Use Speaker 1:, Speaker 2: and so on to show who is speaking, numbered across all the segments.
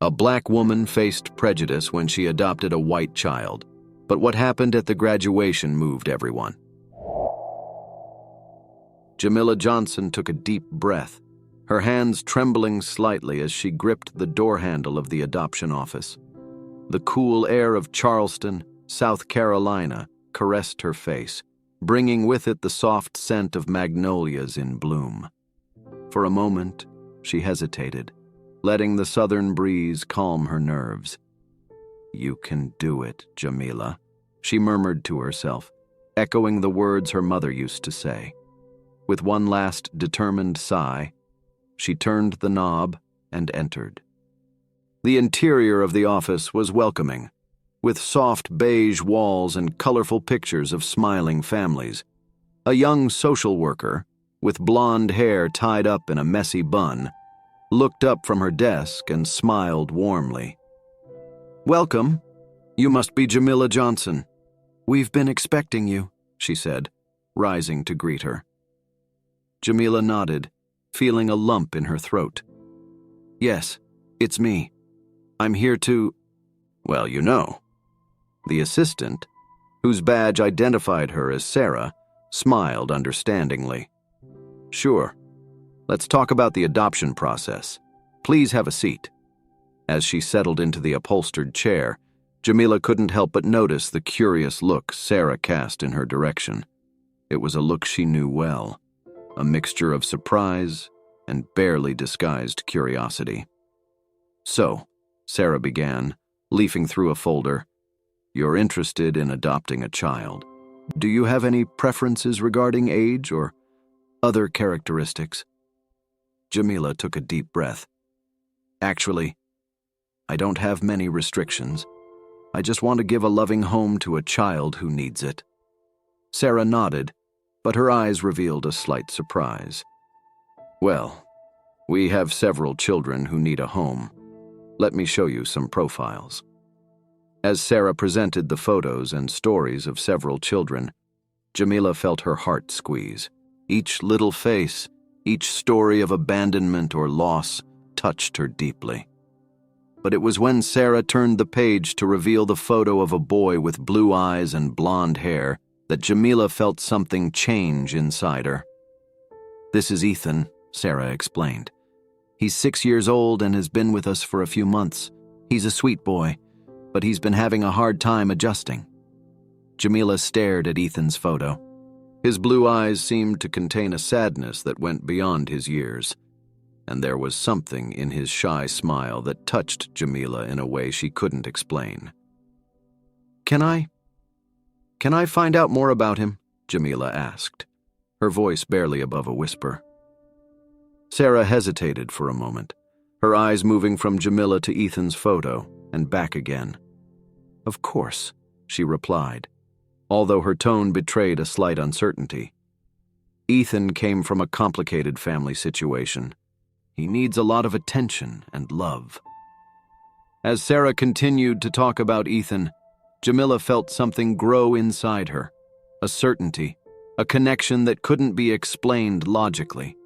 Speaker 1: A black woman faced prejudice when she adopted a white child, but what happened at the graduation moved everyone. Jamila Johnson took a deep breath, her hands trembling slightly as she gripped the door handle of the adoption office. The cool air of Charleston, South Carolina, caressed her face, bringing with it the soft scent of magnolias in bloom. For a moment, she hesitated, letting the southern breeze calm her nerves. "You can do it, Jamila," she murmured to herself, echoing the words her mother used to say. With one last determined sigh, she turned the knob and entered. The interior of the office was welcoming, with soft beige walls and colorful pictures of smiling families. A young social worker, with blonde hair tied up in a messy bun, looked up from her desk and smiled warmly. "Welcome. You must be Jamila Johnson. We've been expecting you," she said, rising to greet her. Jamila nodded, feeling a lump in her throat. "Yes, it's me. I'm here to—" "Well, you know." The assistant, whose badge identified her as Sarah, smiled understandingly. "Sure. Let's talk about the adoption process. Please have a seat." As she settled into the upholstered chair, Jamila couldn't help but notice the curious look Sarah cast in her direction. It was a look she knew well, a mixture of surprise and barely disguised curiosity. "So," Sarah began, leafing through a folder, "you're interested in adopting a child. Do you have any preferences regarding age or other characteristics?" Jamila took a deep breath. "Actually, I don't have many restrictions. I just want to give a loving home to a child who needs it." Sarah nodded, but her eyes revealed a slight surprise. "Well, we have several children who need a home. Let me show you some profiles." As Sarah presented the photos and stories of several children, Jamila felt her heart squeeze. Each little face, each story of abandonment or loss, touched her deeply. But it was when Sarah turned the page to reveal the photo of a boy with blue eyes and blonde hair that Jamila felt something change inside her. "This is Ethan," Sarah explained. "He's 6 years old and has been with us for a few months. He's a sweet boy, but he's been having a hard time adjusting." Jamila stared at Ethan's photo. His blue eyes seemed to contain a sadness that went beyond his years, and there was something in his shy smile that touched Jamila in a way she couldn't explain. Can I find out more about him?" Jamila asked, her voice barely above a whisper. Sarah hesitated for a moment, her eyes moving from Jamila to Ethan's photo and back again. "Of course," she replied, although her tone betrayed a slight uncertainty. "Ethan came from a complicated family situation. He needs a lot of attention and love." As Sarah continued to talk about Ethan, Jamila felt something grow inside her, a certainty, a connection that couldn't be explained logically.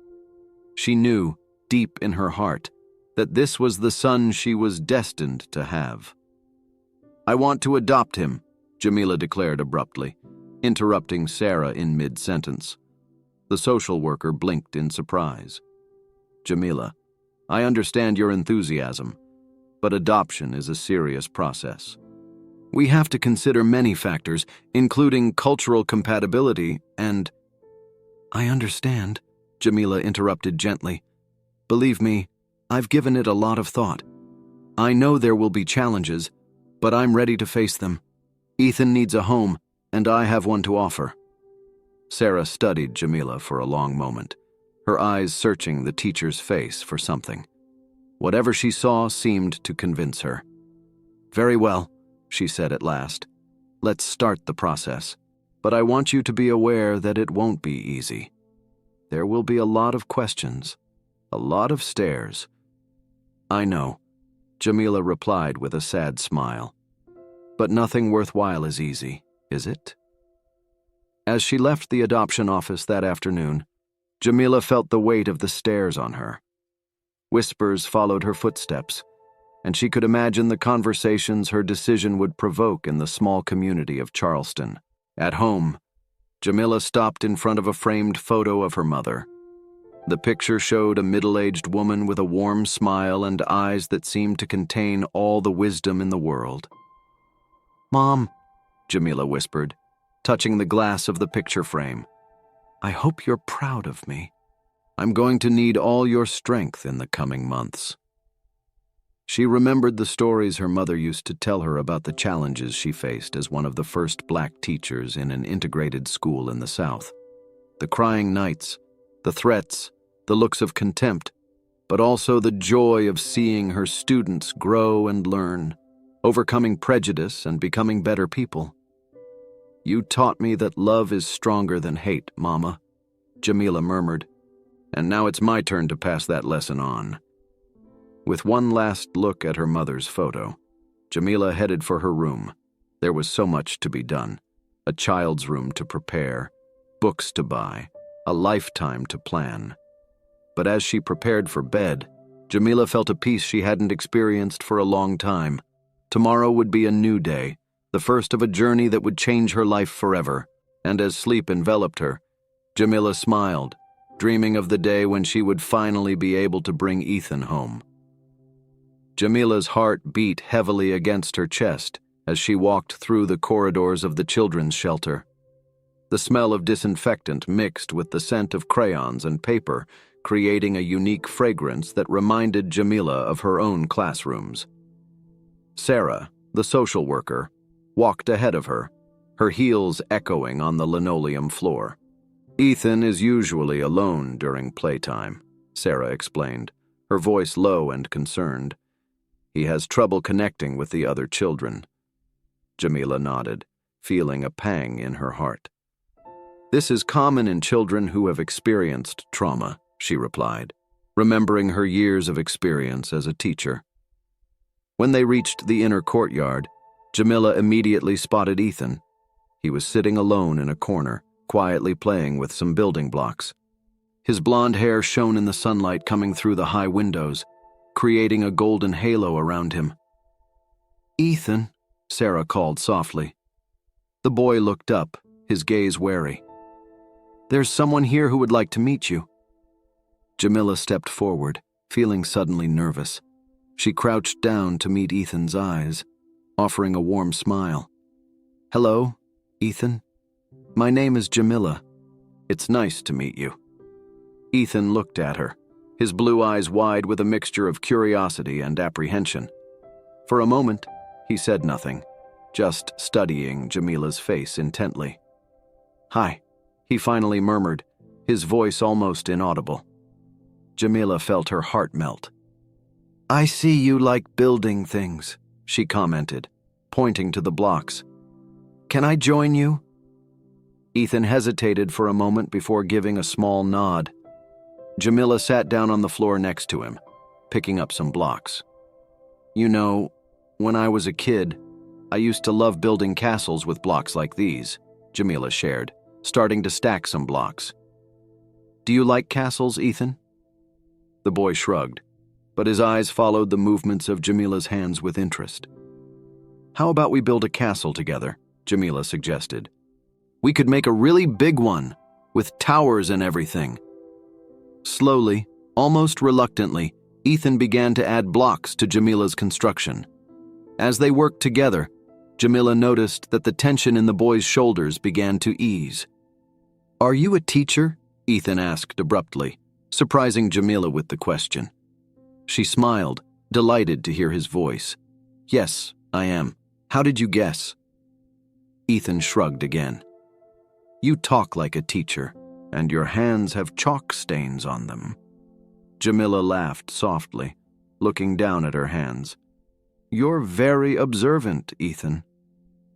Speaker 1: She knew, deep in her heart, that this was the son she was destined to have. "I want to adopt him," Jamila declared abruptly, interrupting Sarah in mid-sentence. The social worker blinked in surprise. "Jamila, I understand your enthusiasm, but adoption is a serious process. We have to consider many factors, including cultural compatibility and—" "I understand," Jamila interrupted gently. "Believe me, I've given it a lot of thought. I know there will be challenges, but I'm ready to face them. Ethan needs a home, and I have one to offer." Sarah studied Jamila for a long moment, her eyes searching the teacher's face for something. Whatever she saw seemed to convince her. "Very well," she said at last. "Let's start the process. But I want you to be aware that it won't be easy. There will be a lot of questions, a lot of stares." "I know," Jamila replied with a sad smile. "But nothing worthwhile is easy, is it?" As she left the adoption office that afternoon, Jamila felt the weight of the stares on her. Whispers followed her footsteps. and she could imagine the conversations her decision would provoke in the small community of Charleston. At home, Jamila stopped in front of a framed photo of her mother. The picture showed a middle-aged woman with a warm smile and eyes that seemed to contain all the wisdom in the world. "Mom," Jamila whispered, touching the glass of the picture frame, "I hope you're proud of me. I'm going to need all your strength in the coming months." She remembered the stories her mother used to tell her about the challenges she faced as one of the first black teachers in an integrated school in the South. The crying nights, the threats, the looks of contempt, but also the joy of seeing her students grow and learn, overcoming prejudice and becoming better people. "You taught me that love is stronger than hate, Mama," Jamila murmured, "and now it's my turn to pass that lesson on." With one last look at her mother's photo, Jamila headed for her room. There was so much to be done: a child's room to prepare, books to buy, a lifetime to plan. But as she prepared for bed, Jamila felt a peace she hadn't experienced for a long time. Tomorrow would be a new day, the first of a journey that would change her life forever. And as sleep enveloped her, Jamila smiled, dreaming of the day when she would finally be able to bring Ethan home. Jamila's heart beat heavily against her chest as she walked through the corridors of the children's shelter. The smell of disinfectant mixed with the scent of crayons and paper, creating a unique fragrance that reminded Jamila of her own classrooms. Sarah, the social worker, walked ahead of her, her heels echoing on the linoleum floor. "Ethan is usually alone during playtime," Sarah explained, her voice low and concerned. "He has trouble connecting with the other children." Jamila nodded, feeling a pang in her heart. "This is common in children who have experienced trauma," she replied, remembering her years of experience as a teacher. When they reached the inner courtyard, Jamila immediately spotted Ethan. He was sitting alone in a corner, quietly playing with some building blocks. His blonde hair shone in the sunlight coming through the high windows, creating a golden halo around him. "Ethan," Sarah called softly. The boy looked up, his gaze wary. "There's someone here who would like to meet you." Jamila stepped forward, feeling suddenly nervous. She crouched down to meet Ethan's eyes, offering a warm smile. "Hello, Ethan. My name is Jamila. It's nice to meet you." Ethan looked at her, his blue eyes wide with a mixture of curiosity and apprehension. For a moment, he said nothing, just studying Jamila's face intently. "Hi," he finally murmured, his voice almost inaudible. Jamila felt her heart melt. "I see you like building things," she commented, pointing to the blocks. "Can I join you?" Ethan hesitated for a moment before giving a small nod. Jamila sat down on the floor next to him, picking up some blocks. "You know, when I was a kid, I used to love building castles with blocks like these," Jamila shared, starting to stack some blocks. "Do you like castles, Ethan?" The boy shrugged, but his eyes followed the movements of Jamila's hands with interest. "How about we build a castle together?" Jamila suggested. "We could make a really big one, with towers and everything." Slowly, almost reluctantly, Ethan began to add blocks to Jamila's construction. As they worked together, Jamila noticed that the tension in the boy's shoulders began to ease. "Are you a teacher?" Ethan asked abruptly, surprising Jamila with the question. She smiled, delighted to hear his voice. "Yes, I am. How did you guess?" Ethan shrugged again. "You talk like a teacher, and your hands have chalk stains on them." Jamila laughed softly, looking down at her hands. "You're very observant, Ethan.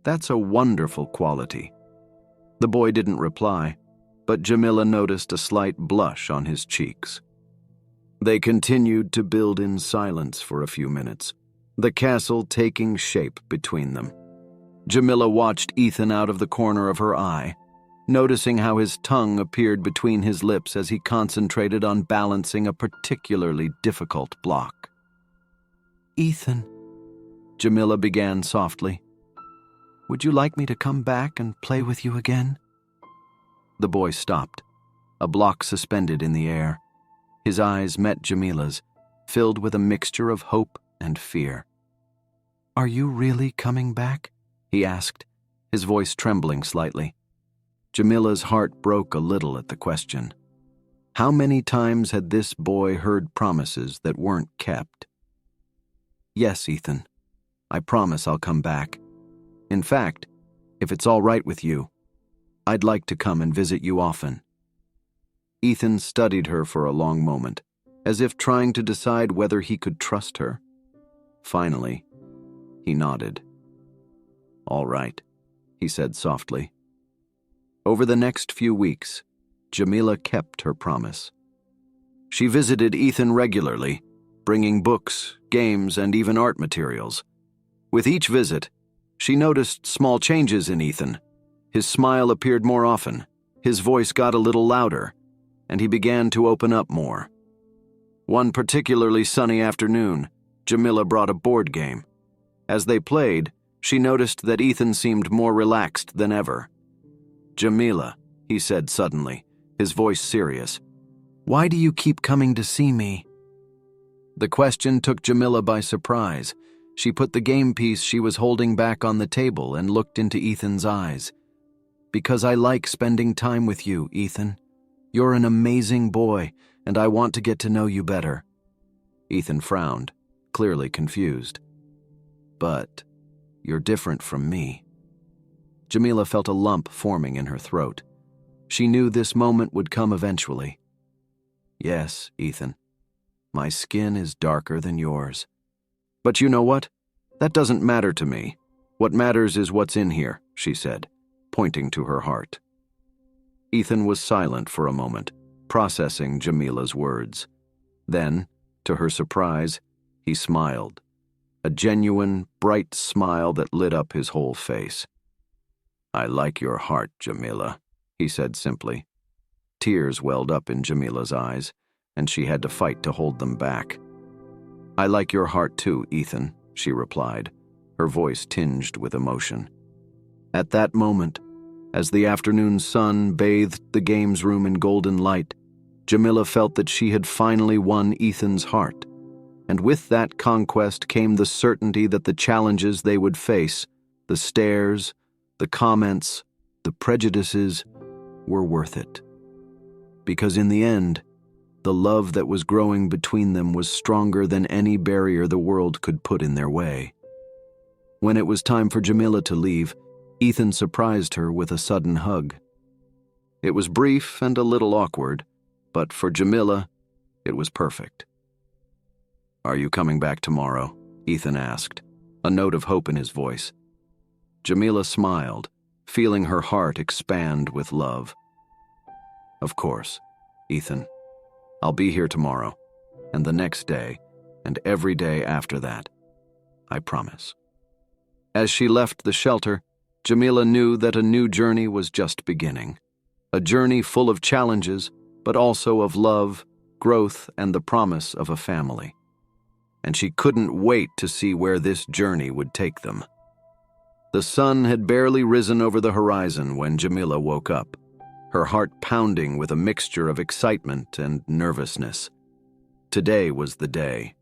Speaker 1: That's a wonderful quality." The boy didn't reply, but Jamila noticed a slight blush on his cheeks. They continued to build in silence for a few minutes, the castle taking shape between them. Jamila watched Ethan out of the corner of her eye, noticing how his tongue appeared between his lips as he concentrated on balancing a particularly difficult block. Ethan, Jamila began softly, would you like me to come back and play with you again? The boy stopped, a block suspended in the air. His eyes met Jamila's, filled with a mixture of hope and fear. Are you really coming back? He asked, his voice trembling slightly. Jamila's heart broke a little at the question. How many times had this boy heard promises that weren't kept? Yes, Ethan. I promise I'll come back. In fact, if it's all right with you, I'd like to come and visit you often. Ethan studied her for a long moment, as if trying to decide whether he could trust her. Finally, he nodded. All right, he said softly. Over the next few weeks, Jamila kept her promise. She visited Ethan regularly, bringing books, games, and even art materials. With each visit, she noticed small changes in Ethan. His smile appeared more often, his voice got a little louder, and he began to open up more. One particularly sunny afternoon, Jamila brought a board game. As they played, she noticed that Ethan seemed more relaxed than ever. Jamila, he said suddenly, his voice serious, why do you keep coming to see me? The question took Jamila by surprise. She put the game piece she was holding back on the table and looked into Ethan's eyes. Because I like spending time with you, Ethan. You're an amazing boy, and I want to get to know you better. Ethan frowned, clearly confused. But you're different from me. Jamila felt a lump forming in her throat. She knew this moment would come eventually. Yes, Ethan. My skin is darker than yours. But you know what? That doesn't matter to me. What matters is what's in here, she said, pointing to her heart. Ethan was silent for a moment, processing Jamila's words. Then, to her surprise, he smiled. A genuine, bright smile that lit up his whole face. I like your heart, Jamila, he said simply. Tears welled up in Jamila's eyes, and she had to fight to hold them back. I like your heart too, Ethan, she replied, her voice tinged with emotion. At that moment, as the afternoon sun bathed the games room in golden light, Jamila felt that she had finally won Ethan's heart, and with that conquest came the certainty that the challenges they would face, the stares, the comments, the prejudices, were worth it. Because in the end, the love that was growing between them was stronger than any barrier the world could put in their way. When it was time for Jamila to leave, Ethan surprised her with a sudden hug. It was brief and a little awkward, but for Jamila, it was perfect. Are you coming back tomorrow? Ethan asked, a note of hope in his voice. Jamila smiled, feeling her heart expand with love. Of course, Ethan. I'll be here tomorrow, and the next day, and every day after that. I promise. As she left the shelter, Jamila knew that a new journey was just beginning. A journey full of challenges, but also of love, growth, and the promise of a family. And she couldn't wait to see where this journey would take them. The sun had barely risen over the horizon when Jamila woke up, her heart pounding with a mixture of excitement and nervousness. Today was the day.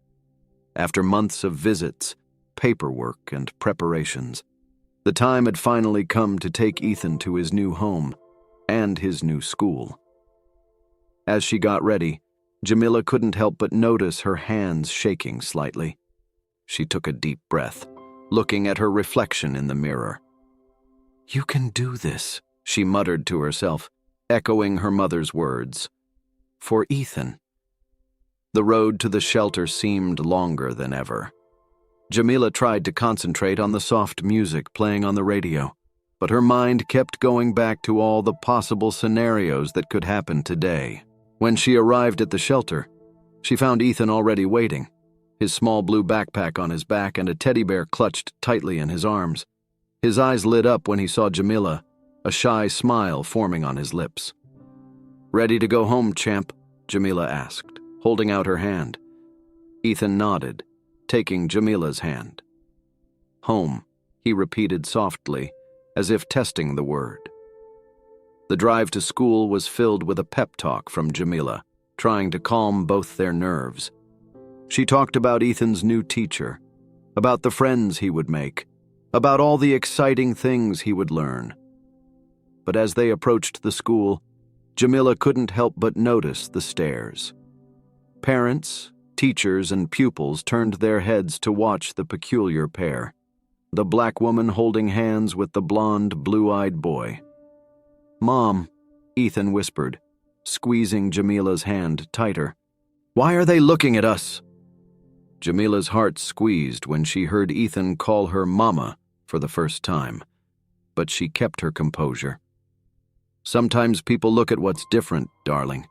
Speaker 1: After months of visits, paperwork, and preparations, the time had finally come to take Ethan to his new home and his new school. As she got ready, Jamila couldn't help but notice her hands shaking slightly. She took a deep breath, looking at her reflection in the mirror. You can do this, she muttered to herself, echoing her mother's words. For Ethan. The road to the shelter seemed longer than ever. Jamila tried to concentrate on the soft music playing on the radio, but her mind kept going back to all the possible scenarios that could happen today. When she arrived at the shelter, she found Ethan already waiting, his small blue backpack on his back and a teddy bear clutched tightly in his arms. His eyes lit up when he saw Jamila, a shy smile forming on his lips. Ready to go home, champ? Jamila asked, holding out her hand. Ethan nodded, taking Jamila's hand. Home, he repeated softly, as if testing the word. The drive to school was filled with a pep talk from Jamila, trying to calm both their nerves. She talked about Ethan's new teacher, about the friends he would make, about all the exciting things he would learn. But as they approached the school, Jamila couldn't help but notice the stares. Parents, teachers, and pupils turned their heads to watch the peculiar pair, the black woman holding hands with the blonde, blue-eyed boy. "Mom," Ethan whispered, squeezing Jamila's hand tighter. "Why are they looking at us?" Jamila's heart squeezed when she heard Ethan call her Mama for the first time, but she kept her composure. "Sometimes people look at what's different, darling.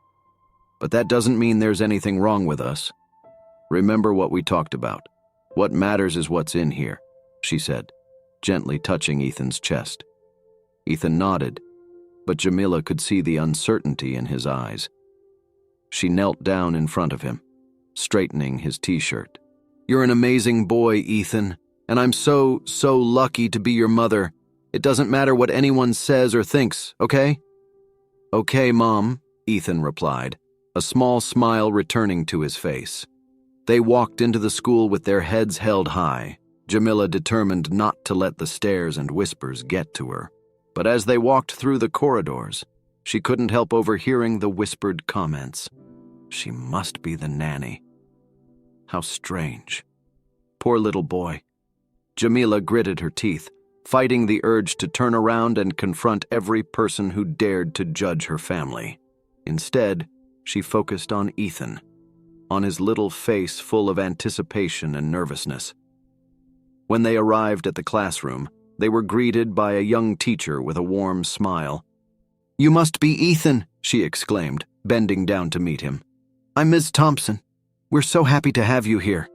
Speaker 1: But that doesn't mean there's anything wrong with us. Remember what we talked about. What matters is what's in here," she said, gently touching Ethan's chest. Ethan nodded, but Jamila could see the uncertainty in his eyes. She knelt down in front of him, straightening his t-shirt. "You're an amazing boy, Ethan, and I'm so lucky to be your mother. It doesn't matter what anyone says or thinks, okay?" "Okay, Mom," Ethan replied, a small smile returning to his face. They walked into the school with their heads held high, Jamila determined not to let the stares and whispers get to her. But as they walked through the corridors, she couldn't help overhearing the whispered comments. She must be the nanny. How strange. Poor little boy. Jamila gritted her teeth, fighting the urge to turn around and confront every person who dared to judge her family. Instead, she focused on Ethan, on his little face full of anticipation and nervousness. When they arrived at the classroom, they were greeted by a young teacher with a warm smile. "You must be Ethan," she exclaimed, bending down to meet him. "I'm Ms. Thompson. We're so happy to have you here."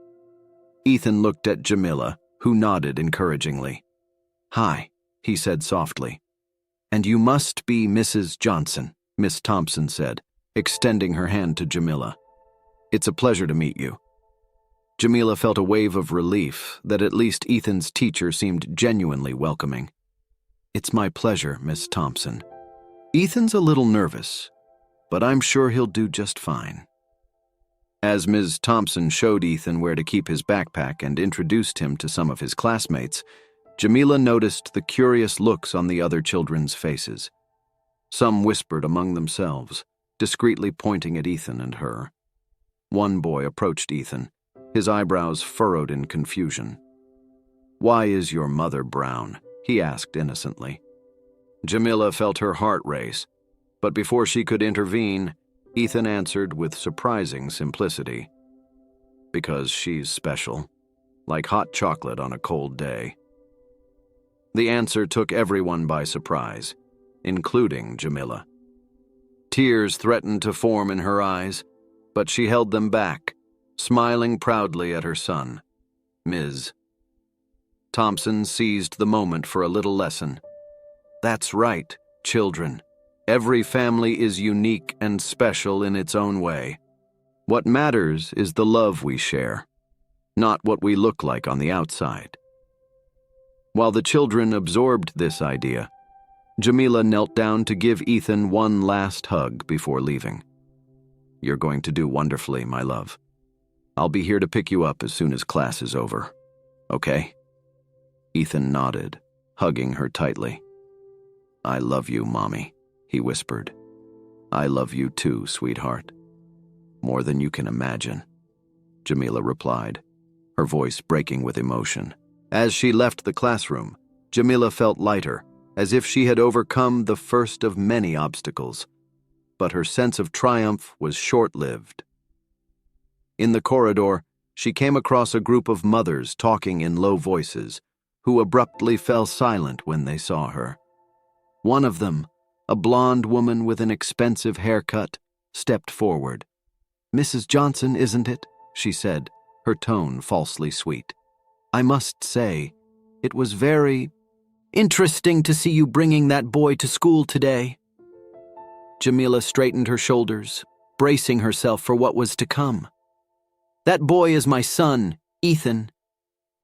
Speaker 1: Ethan looked at Jamila, who nodded encouragingly. "Hi," he said softly. "And you must be Mrs. Johnson," Miss Thompson said, extending her hand to Jamila. "It's a pleasure to meet you." Jamila felt a wave of relief that at least Ethan's teacher seemed genuinely welcoming. "It's my pleasure, Miss Thompson. Ethan's a little nervous, but I'm sure he'll do just fine." As Ms. Thompson showed Ethan where to keep his backpack and introduced him to some of his classmates, Jamila noticed the curious looks on the other children's faces. Some whispered among themselves, discreetly pointing at Ethan and her. One boy approached Ethan, his eyebrows furrowed in confusion. "Why is your mother brown?" he asked innocently. Jamila felt her heart race, but before she could intervene, Ethan answered with surprising simplicity. "Because she's special, like hot chocolate on a cold day." The answer took everyone by surprise, including Jamila. Tears threatened to form in her eyes, but she held them back, smiling proudly at her son, Ms. Thompson seized the moment for a little lesson. "That's right, children. Every family is unique and special in its own way. What matters is the love we share, not what we look like on the outside." While the children absorbed this idea, Jamila knelt down to give Ethan one last hug before leaving. "You're going to do wonderfully, my love. I'll be here to pick you up as soon as class is over. Okay?" Ethan nodded, hugging her tightly. "I love you, Mommy," he whispered. "I love you too, sweetheart. More than you can imagine," Jamila replied, her voice breaking with emotion. As she left the classroom, Jamila felt lighter, as if she had overcome the first of many obstacles. But her sense of triumph was short-lived. In the corridor, she came across a group of mothers talking in low voices, who abruptly fell silent when they saw her. One of them, a blonde woman with an expensive haircut, stepped forward. "Mrs. Johnson, isn't it?" she said, her tone falsely sweet. "I must say, it was very interesting to see you bringing that boy to school today." Jamila straightened her shoulders, bracing herself for what was to come. "That boy is my son," Ethan.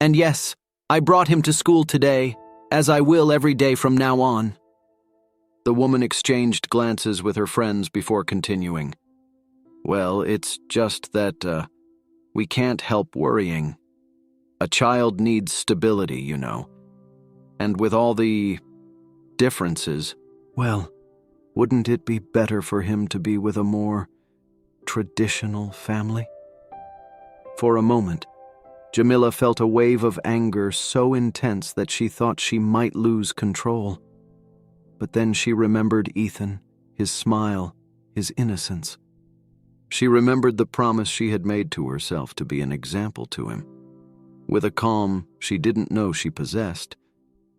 Speaker 1: And yes, I brought him to school today, as I will every day from now on." The woman exchanged glances with her friends before continuing. "Well, it's just that, we can't help worrying. A child needs stability, you know. And with all the differences, well, wouldn't it be better for him to be with a more traditional family?" For a moment, Jamila felt a wave of anger so intense that she thought she might lose control. But then she remembered Ethan, his smile, his innocence. She remembered the promise she had made to herself to be an example to him. With a calm she didn't know she possessed,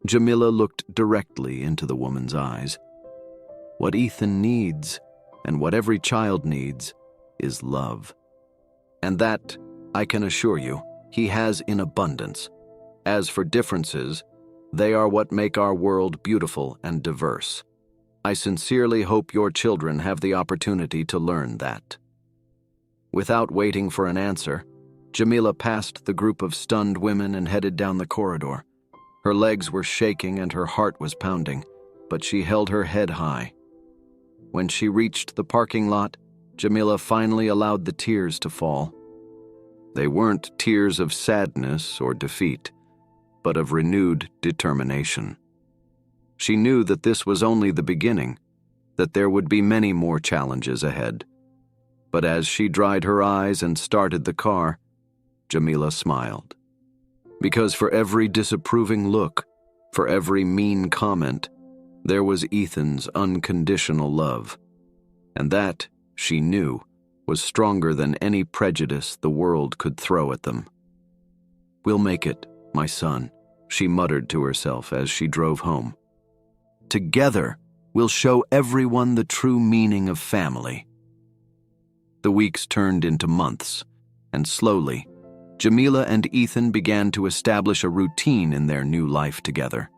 Speaker 1: Jamila looked directly into the woman's eyes. What Ethan needs, and what every child needs, is love. And that, I can assure you, he has in abundance. As for differences, they are what make our world beautiful and diverse. I sincerely hope your children have the opportunity to learn that. Without waiting for an answer, Jamila passed the group of stunned women and headed down the corridor. Her legs were shaking and her heart was pounding, but she held her head high. When she reached the parking lot, Jamila finally allowed the tears to fall. They weren't tears of sadness or defeat, but of renewed determination. She knew that this was only the beginning, that there would be many more challenges ahead. But as she dried her eyes and started the car, Jamila smiled. Because for every disapproving look, for every mean comment, there was Ethan's unconditional love. And that, she knew, was stronger than any prejudice the world could throw at them. "We'll make it, my son," she muttered to herself as she drove home. "Together, we'll show everyone the true meaning of family." The weeks turned into months, and slowly, Jamila and Ethan began to establish a routine in their new life together.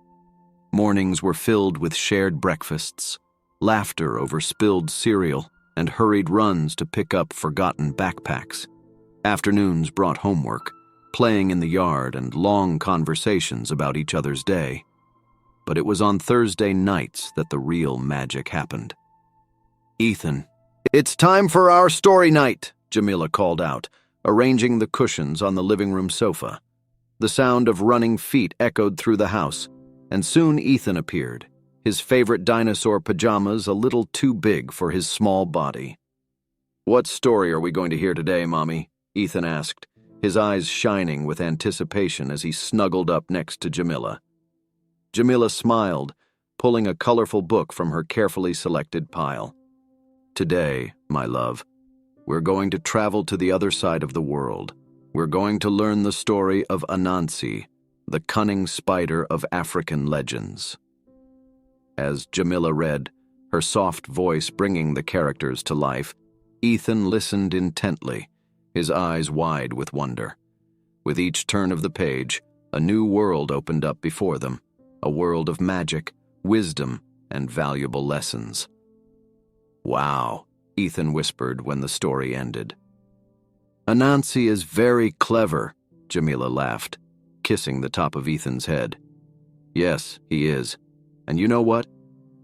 Speaker 1: Mornings were filled with shared breakfasts, laughter over spilled cereal, and hurried runs to pick up forgotten backpacks. Afternoons brought homework, playing in the yard, and long conversations about each other's day. But it was on Thursday nights that the real magic happened. "Ethan, it's time for our story night," Jamila called out, arranging the cushions on the living room sofa. The sound of running feet echoed through the house, and soon Ethan appeared, his favorite dinosaur pajamas a little too big for his small body. "What story are we going to hear today, Mommy?" Ethan asked, his eyes shining with anticipation as he snuggled up next to Jamila. Jamila smiled, pulling a colorful book from her carefully selected pile. "Today, my love, we're going to travel to the other side of the world. We're going to learn the story of Anansi, the cunning spider of African legends." As Jamila read, her soft voice bringing the characters to life, Ethan listened intently, his eyes wide with wonder. With each turn of the page, a new world opened up before them, a world of magic, wisdom, and valuable lessons. "Wow," Ethan whispered when the story ended. "Anansi is very clever," Jamila laughed, kissing the top of Ethan's head. "Yes, he is. And you know what?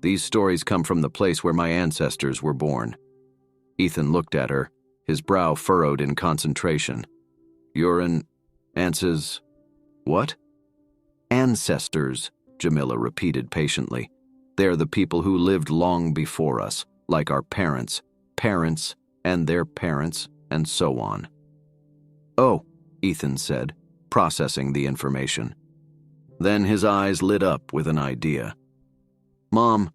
Speaker 1: These stories come from the place where my ancestors were born." Ethan looked at her, his brow furrowed in concentration. "You're an Ance's... what?" "Ancestors," Jamila repeated patiently. "They're the people who lived long before us, like our parents, parents, and their parents, and so on." "Oh," Ethan said, processing the information. Then his eyes lit up with an idea. "Mom,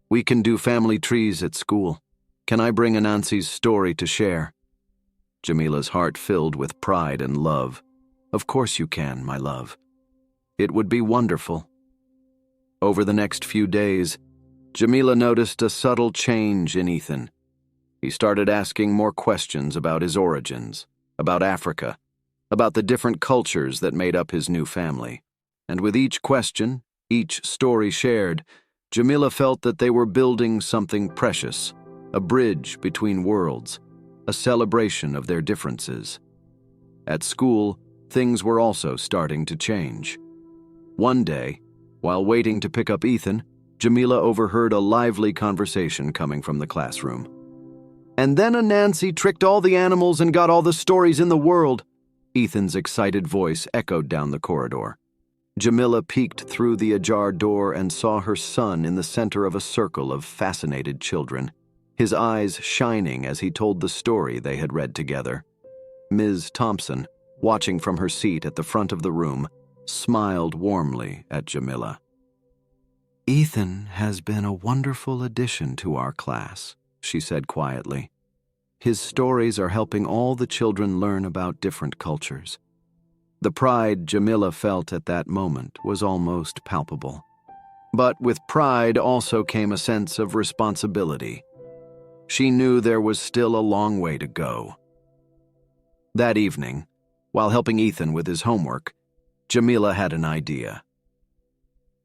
Speaker 1: we can do family trees at school. Can I bring Anansi's story to share?" Jamila's heart filled with pride and love. "Of course you can, my love. It would be wonderful." Over the next few days, Jamila noticed a subtle change in Ethan. He started asking more questions about his origins, about Africa, about the different cultures that made up his new family. And with each question, each story shared, Jamila felt that they were building something precious, a bridge between worlds, a celebration of their differences. At school, things were also starting to change. One day, while waiting to pick up Ethan, Jamila overheard a lively conversation coming from the classroom. "And then Anansi tricked all the animals and got all the stories in the world," Ethan's excited voice echoed down the corridor. Jamila peeked through the ajar door and saw her son in the center of a circle of fascinated children, his eyes shining as he told the story they had read together. Ms. Thompson, watching from her seat at the front of the room, smiled warmly at Jamila. "Ethan has been a wonderful addition to our class," she said quietly. "His stories are helping all the children learn about different cultures." The pride Jamila felt at that moment was almost palpable. But with pride also came a sense of responsibility. She knew there was still a long way to go. That evening, while helping Ethan with his homework, Jamila had an idea.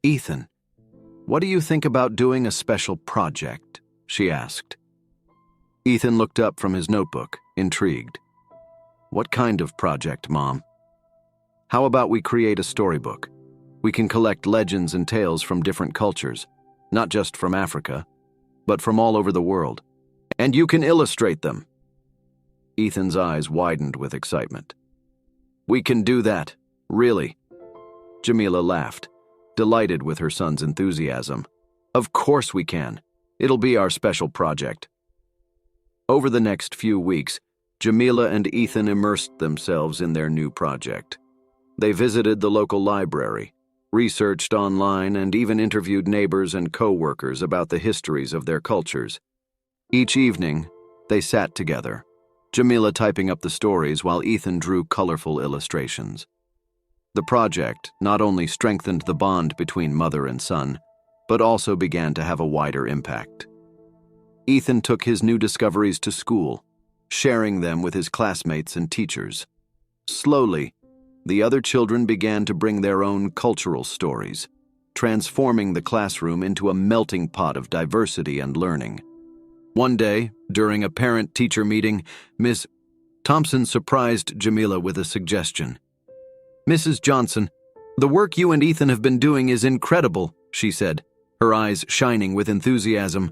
Speaker 1: "Ethan, what do you think about doing a special project?" she asked. Ethan looked up from his notebook, intrigued. "What kind of project, Mom?" "How about we create a storybook? We can collect legends and tales from different cultures, not just from Africa, but from all over the world. And you can illustrate them." Ethan's eyes widened with excitement. "We can do that, really." Jamila laughed, delighted with her son's enthusiasm. "Of course we can. It'll be our special project." Over the next few weeks, Jamila and Ethan immersed themselves in their new project. They visited the local library, researched online, and even interviewed neighbors and co-workers about the histories of their cultures. Each evening, they sat together, Jamila typing up the stories while Ethan drew colorful illustrations. The project not only strengthened the bond between mother and son, but also began to have a wider impact. Ethan took his new discoveries to school, sharing them with his classmates and teachers. Slowly, the other children began to bring their own cultural stories, transforming the classroom into a melting pot of diversity and learning. One day, during a parent-teacher meeting, Miss Thompson surprised Jamila with a suggestion. "Mrs. Johnson, the work you and Ethan have been doing is incredible," she said, her eyes shining with enthusiasm.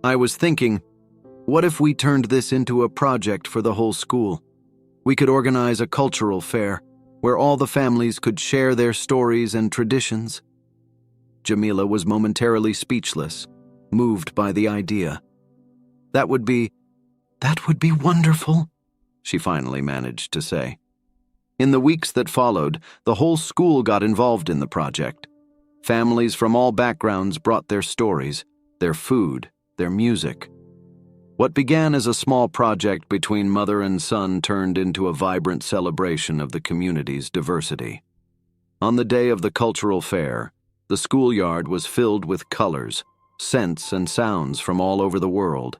Speaker 1: "I was thinking, what if we turned this into a project for the whole school? We could organize a cultural fair where all the families could share their stories and traditions." Jamila was momentarily speechless, moved by the idea. That would be wonderful," she finally managed to say. In the weeks that followed, the whole school got involved in the project. Families from all backgrounds brought their stories, their food, their music. What began as a small project between mother and son turned into a vibrant celebration of the community's diversity. On the day of the cultural fair, the schoolyard was filled with colors, scents, and sounds from all over the world.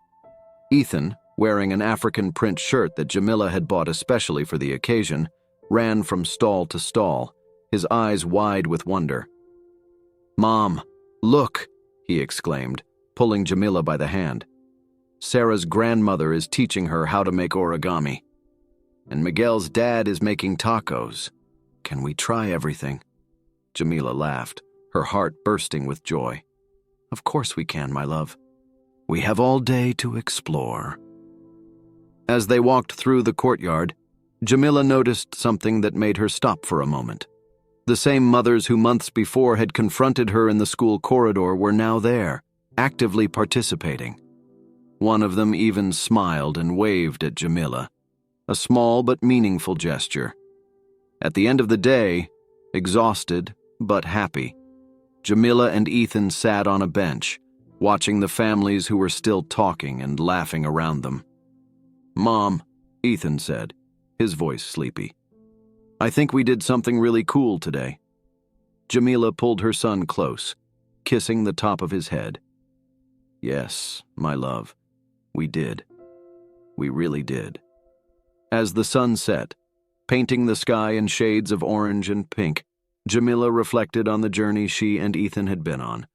Speaker 1: Ethan, wearing an African print shirt that Jamila had bought especially for the occasion, ran from stall to stall, his eyes wide with wonder. "Mom, look," he exclaimed, pulling Jamila by the hand. "Sarah's grandmother is teaching her how to make origami. And Miguel's dad is making tacos. Can we try everything?" Jamila laughed, her heart bursting with joy. "Of course we can, my love. We have all day to explore." As they walked through the courtyard, Jamila noticed something that made her stop for a moment. The same mothers who months before had confronted her in the school corridor were now there, actively participating. One of them even smiled and waved at Jamila, a small but meaningful gesture. At the end of the day, exhausted but happy, Jamila and Ethan sat on a bench, watching the families who were still talking and laughing around them. "Mom," Ethan said, his voice sleepy, "I think we did something really cool today." Jamila pulled her son close, kissing the top of his head. "Yes, my love, we did. We really did." As the sun set, painting the sky in shades of orange and pink, Jamila reflected on the journey she and Ethan had been on,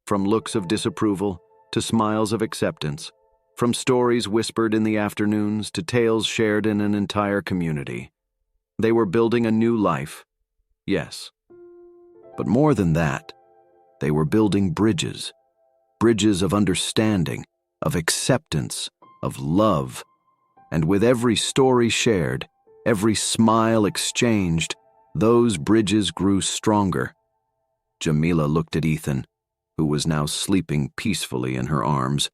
Speaker 1: from looks of disapproval to smiles of acceptance, from stories whispered in the afternoons to tales shared in an entire community. They were building a new life, yes. But more than that, they were building bridges. Bridges of understanding, of acceptance, of love. And with every story shared, every smile exchanged, those bridges grew stronger. Jamila looked at Ethan, who was now sleeping peacefully in her arms,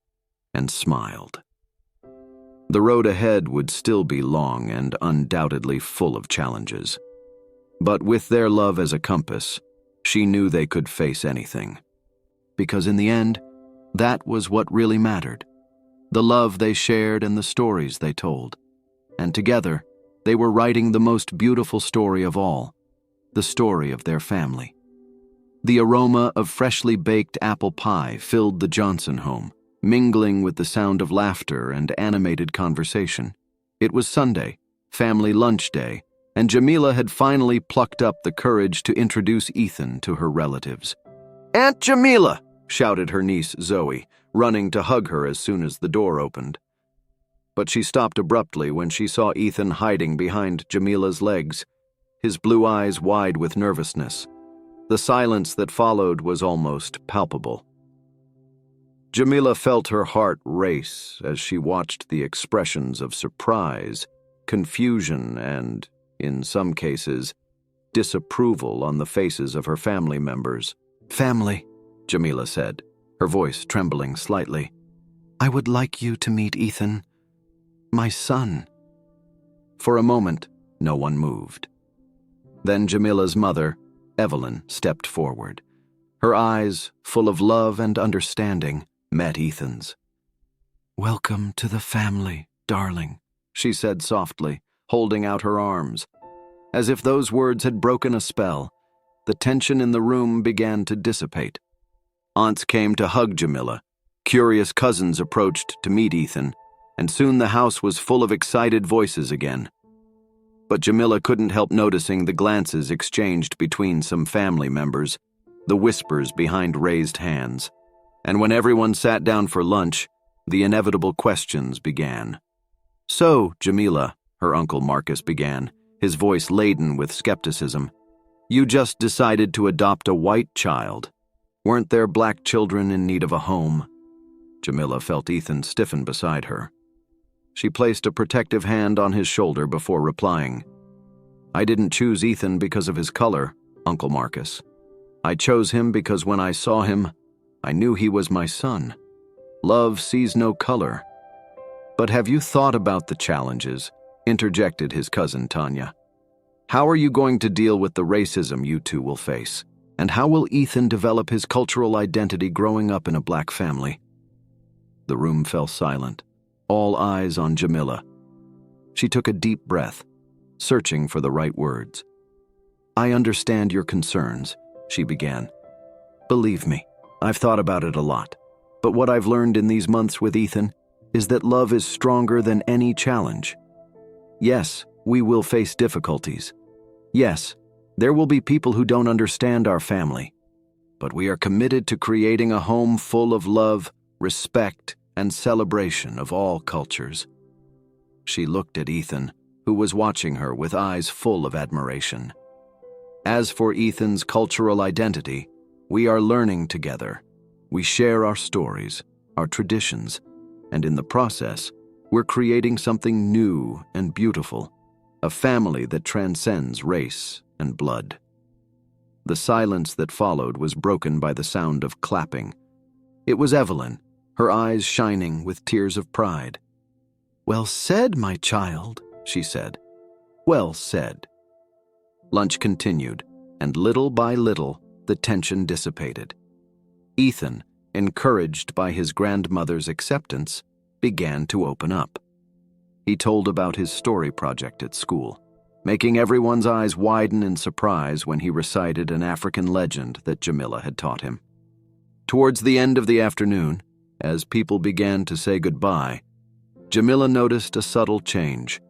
Speaker 1: and smiled. The road ahead would still be long and undoubtedly full of challenges. But with their love as a compass, she knew they could face anything. Because in the end, that was what really mattered. The love they shared and the stories they told. And together, they were writing the most beautiful story of all, the story of their family. The aroma of freshly baked apple pie filled the Johnson home, mingling with the sound of laughter and animated conversation. It was Sunday, family lunch day, and Jamila had finally plucked up the courage to introduce Ethan to her relatives. "Aunt Jamila!" shouted her niece Zoe, running to hug her as soon as the door opened. But she stopped abruptly when she saw Ethan hiding behind Jamila's legs, his blue eyes wide with nervousness. The silence that followed was almost palpable. Jamila felt her heart race as she watched the expressions of surprise, confusion, and, in some cases, disapproval on the faces of her family members. "Family," Jamila said, her voice trembling slightly. "I would like you to meet Ethan, my son." For a moment, no one moved. Then Jamila's mother, Evelyn, stepped forward. Her eyes, full of love and understanding, met Ethan's. "Welcome to the family, darling," she said softly, holding out her arms. As if those words had broken a spell, the tension in the room began to dissipate. Aunts came to hug Jamila, curious cousins approached to meet Ethan, and soon the house was full of excited voices again. But Jamila couldn't help noticing the glances exchanged between some family members, the whispers behind raised hands. And when everyone sat down for lunch, the inevitable questions began. "So, Jamila," her uncle Marcus began, his voice laden with skepticism, "you just decided to adopt a white child. Weren't there black children in need of a home?" Jamila felt Ethan stiffen beside her. She placed a protective hand on his shoulder before replying. "I didn't choose Ethan because of his color, Uncle Marcus. I chose him because when I saw him, I knew he was my son. Love sees no color." "But have you thought about the challenges?" interjected his cousin Tanya. "How are you going to deal with the racism you two will face? And how will Ethan develop his cultural identity growing up in a black family?" The room fell silent, all eyes on Jamila. She took a deep breath, searching for the right words. "I understand your concerns," she began. "Believe me, I've thought about it a lot. But what I've learned in these months with Ethan is that love is stronger than any challenge. Yes, we will face difficulties. Yes, there will be people who don't understand our family. But we are committed to creating a home full of love, respect, and celebration of all cultures." She looked at Ethan, who was watching her with eyes full of admiration. "As for Ethan's cultural identity, we are learning together. We share our stories, our traditions, and in the process, we're creating something new and beautiful, a family that transcends race and blood." The silence that followed was broken by the sound of clapping. It was Evelyn, her eyes shining with tears of pride. "Well said, my child," she said. "Well said." Lunch continued, and little by little, the tension dissipated. Ethan, encouraged by his grandmother's acceptance, began to open up. He told about his story project at school, making everyone's eyes widen in surprise when he recited an African legend that Jamila had taught him. Towards the end of the afternoon, as people began to say goodbye, Jamila noticed a subtle change.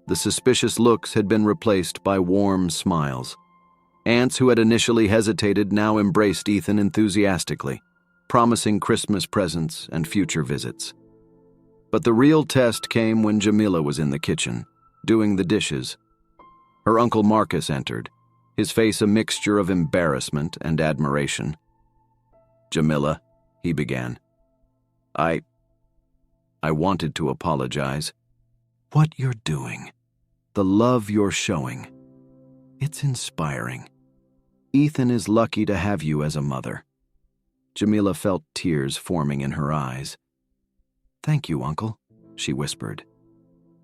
Speaker 1: The suspicious looks had been replaced by warm smiles. Aunts who had initially hesitated now embraced Ethan enthusiastically, promising Christmas presents and future visits. But the real test came when Jamila was in the kitchen, doing the dishes. Her Uncle Marcus entered, his face a mixture of embarrassment and admiration. "Jamila," he began. I wanted to apologize. What you're doing, the love you're showing, it's inspiring. Ethan is lucky to have you as a mother." Jamila felt tears forming in her eyes. "Thank you, Uncle," she whispered.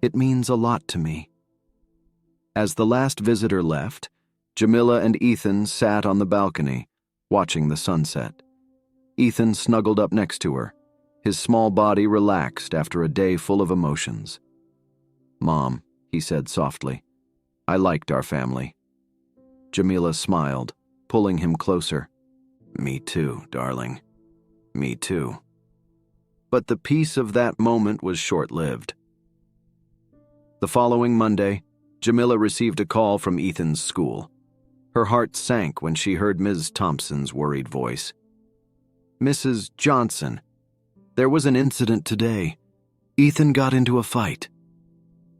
Speaker 1: "It means a lot to me." As the last visitor left, Jamila and Ethan sat on the balcony, watching the sunset. Ethan snuggled up next to her, his small body relaxed after a day full of emotions. "Mom," he said softly, "I liked our family." Jamila smiled, pulling him closer. "Me too, darling. Me too." But the peace of that moment was short-lived. The following Monday, Jamila received a call from Ethan's school. Her heart sank when she heard Ms. Thompson's worried voice. "Mrs. Johnson, there was an incident today. Ethan got into a fight."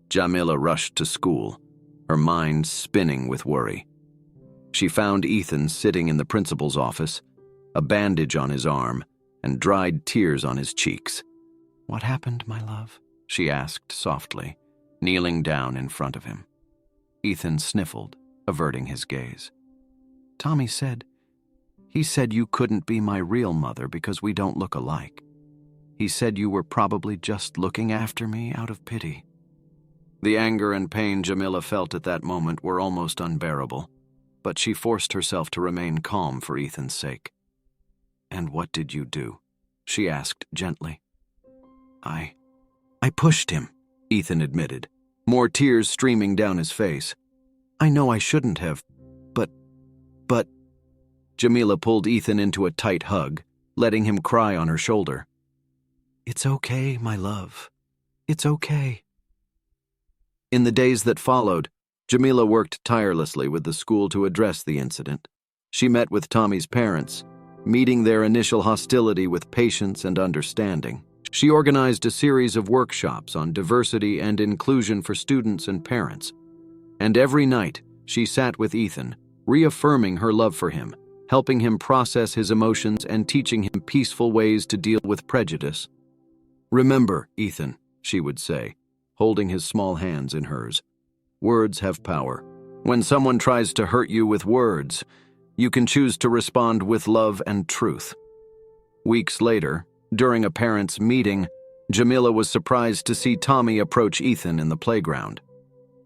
Speaker 1: Jamila rushed to school, her mind spinning with worry. She found Ethan sitting in the principal's office, a bandage on his arm and dried tears on his cheeks. "What happened, my love?" she asked softly, kneeling down in front of him. Ethan sniffled, averting his gaze. "Tommy said you couldn't be my real mother because we don't look alike. He said you were probably just looking after me out of pity." The anger and pain Jamila felt at that moment were almost unbearable, but she forced herself to remain calm for Ethan's sake. "And what did you do?" she asked gently. I pushed him," Ethan admitted, more tears streaming down his face. "I know I shouldn't have, but... Jamila pulled Ethan into a tight hug, letting him cry on her shoulder. "It's okay, my love. It's okay." In the days that followed, Jamila worked tirelessly with the school to address the incident. She met with Tommy's parents, meeting their initial hostility with patience and understanding. She organized a series of workshops on diversity and inclusion for students and parents. And every night, she sat with Ethan, reaffirming her love for him, helping him process his emotions and teaching him peaceful ways to deal with prejudice. "Remember, Ethan," she would say, holding his small hands in hers, "words have power. When someone tries to hurt you with words, you can choose to respond with love and truth." Weeks later, during a parents' meeting, Jamila was surprised to see Tommy approach Ethan in the playground.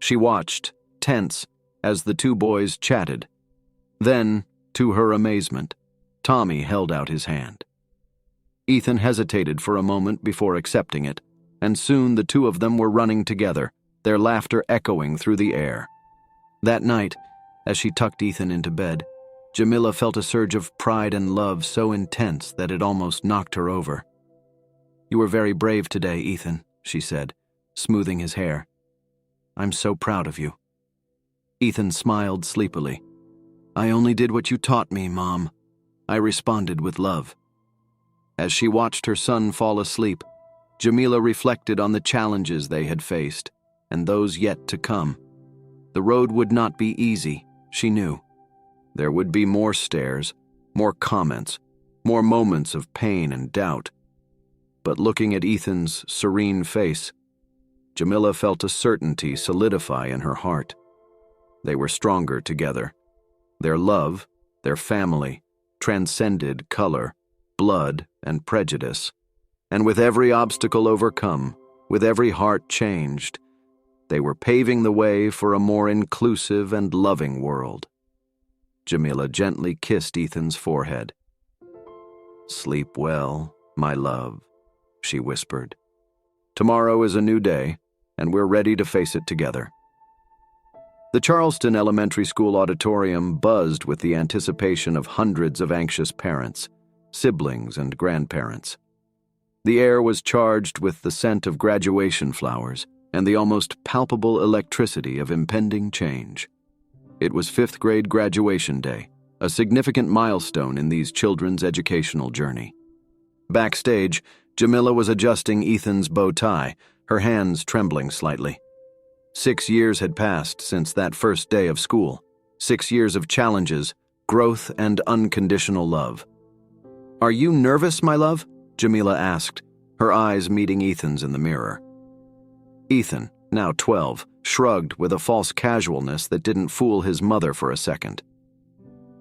Speaker 1: She watched, tense, as the two boys chatted. Then, to her amazement, Tommy held out his hand. Ethan hesitated for a moment before accepting it, and soon the two of them were running together, their laughter echoing through the air. That night, as she tucked Ethan into bed, Jamila felt a surge of pride and love so intense that it almost knocked her over. "You were very brave today, Ethan," she said, smoothing his hair. "I'm so proud of you." Ethan smiled sleepily. "I only did what you taught me, Mom." I responded with love. As she watched her son fall asleep, Jamila reflected on the challenges they had faced and those yet to come. The road would not be easy, she knew. There would be more stares, more comments, more moments of pain and doubt. But looking at Ethan's serene face, Jamila felt a certainty solidify in her heart. They were stronger together. Their love, their family, transcended color, blood, and prejudice. And with every obstacle overcome, with every heart changed, they were paving the way for a more inclusive and loving world. Jamila gently kissed Ethan's forehead. "Sleep well, my love," she whispered. "Tomorrow is a new day, and we're ready to face it together." The Charleston Elementary School auditorium buzzed with the anticipation of hundreds of anxious parents, siblings, and grandparents. The air was charged with the scent of graduation flowers and the almost palpable electricity of impending change. It was fifth grade graduation day, a significant milestone in these children's educational journey. Backstage, Jamila was adjusting Ethan's bow tie, her hands trembling slightly. 6 years had passed since that first day of school. 6 years of challenges, growth, and unconditional love. "Are you nervous, my love?" Jamila asked, her eyes meeting Ethan's in the mirror. Ethan, now 12, shrugged with a false casualness that didn't fool his mother for a second.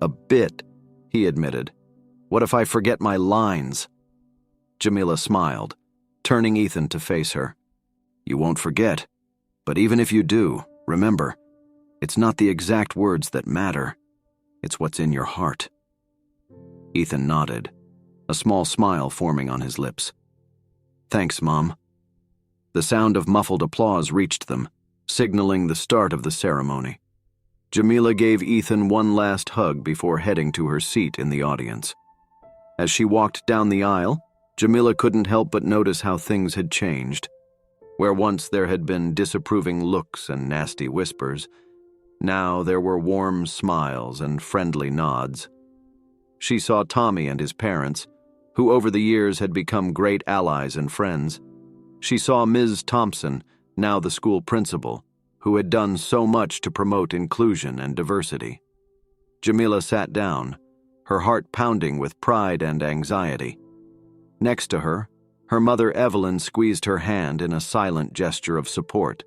Speaker 1: "A bit," he admitted. "What if I forget my lines?" Jamila smiled, turning Ethan to face her. "You won't forget. But even if you do, remember, it's not the exact words that matter. It's what's in your heart." Ethan nodded, a small smile forming on his lips. "Thanks, Mom." The sound of muffled applause reached them, signaling the start of the ceremony. Jamila gave Ethan one last hug before heading to her seat in the audience. As she walked down the aisle, Jamila couldn't help but notice how things had changed. Where once there had been disapproving looks and nasty whispers, now there were warm smiles and friendly nods. She saw Tommy and his parents, who over the years had become great allies and friends. She saw Ms. Thompson, now the school principal, who had done so much to promote inclusion and diversity. Jamila sat down, her heart pounding with pride and anxiety. Next to her, her mother Evelyn squeezed her hand in a silent gesture of support.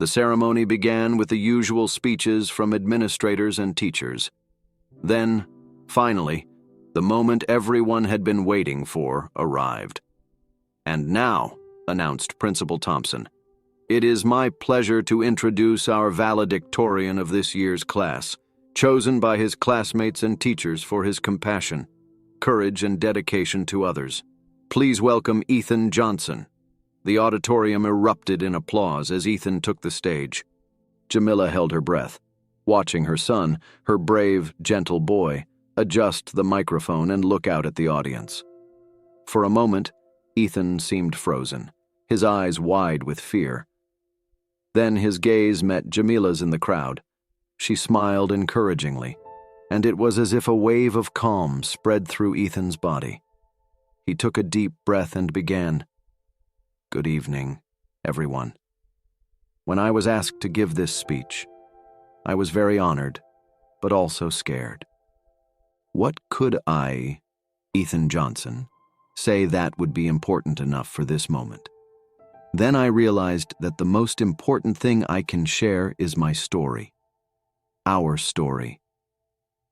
Speaker 1: The ceremony began with the usual speeches from administrators and teachers. Then, finally, the moment everyone had been waiting for arrived. "And now," announced Principal Thompson, "it is my pleasure to introduce our valedictorian of this year's class, chosen by his classmates and teachers for his compassion, courage, and dedication to others. Please welcome Ethan Johnson." The auditorium erupted in applause as Ethan took the stage. Jamila held her breath, watching her son, her brave, gentle boy, adjust the microphone and look out at the audience. For a moment, Ethan seemed frozen, his eyes wide with fear. Then his gaze met Jamila's in the crowd. She smiled encouragingly, and it was as if a wave of calm spread through Ethan's body. He took a deep breath and began, "Good evening, everyone. When I was asked to give this speech, I was very honored, but also scared. What could I, Ethan Johnson, say that would be important enough for this moment? Then I realized that the most important thing I can share is my story. Our story."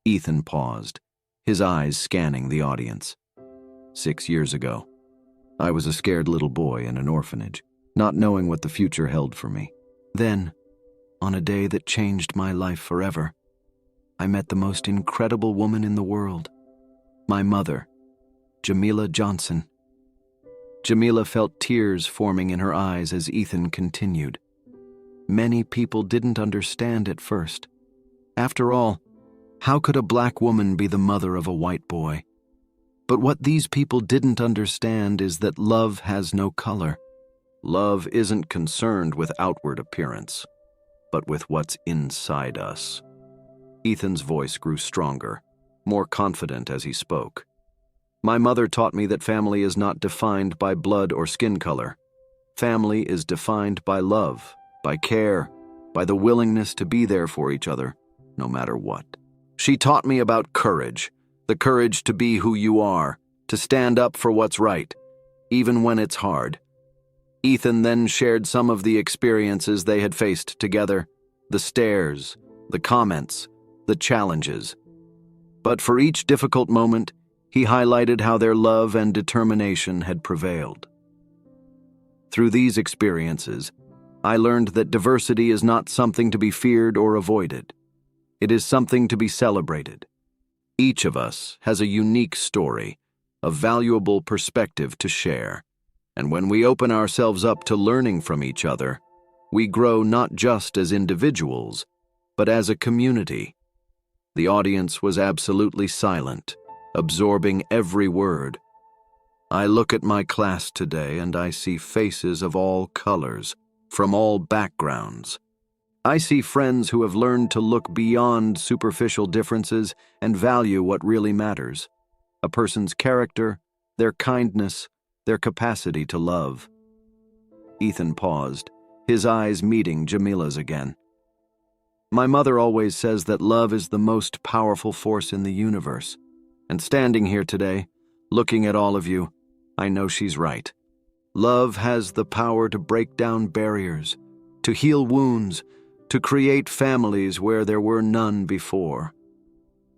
Speaker 1: Ethan paused, his eyes scanning the audience. 6 years ago, I was a scared little boy in an orphanage, not knowing what the future held for me. Then, on a day that changed my life forever, I met the most incredible woman in the world, my mother, Jamila Johnson. Jamila felt tears forming in her eyes as Ethan continued. Many people didn't understand at first. After all, how could a black woman be the mother of a white boy? But what these people didn't understand is that love has no color. Love isn't concerned with outward appearance, but with what's inside us. Ethan's voice grew stronger, more confident as he spoke. "My mother taught me that family is not defined by blood or skin color. Family is defined by love, by care, by the willingness to be there for each other, no matter what. She taught me about courage, the courage to be who you are, to stand up for what's right, even when it's hard." Ethan then shared some of the experiences they had faced together, the stares, the comments, the challenges. But for each difficult moment, he highlighted how their love and determination had prevailed. Through these experiences, I learned that diversity is not something to be feared or avoided. It is something to be celebrated. Each of us has a unique story, a valuable perspective to share. And when we open ourselves up to learning from each other, we grow not just as individuals, but as a community. The audience was absolutely silent, absorbing every word. I look at my class today and I see faces of all colors, from all backgrounds. I see friends who have learned to look beyond superficial differences and value what really matters: a person's character, their kindness, their capacity to love. Ethan paused, his eyes meeting Jamila's again. My mother always says that love is the most powerful force in the universe. And standing here today, looking at all of you, I know she's right. Love has the power to break down barriers, to heal wounds, to create families where there were none before.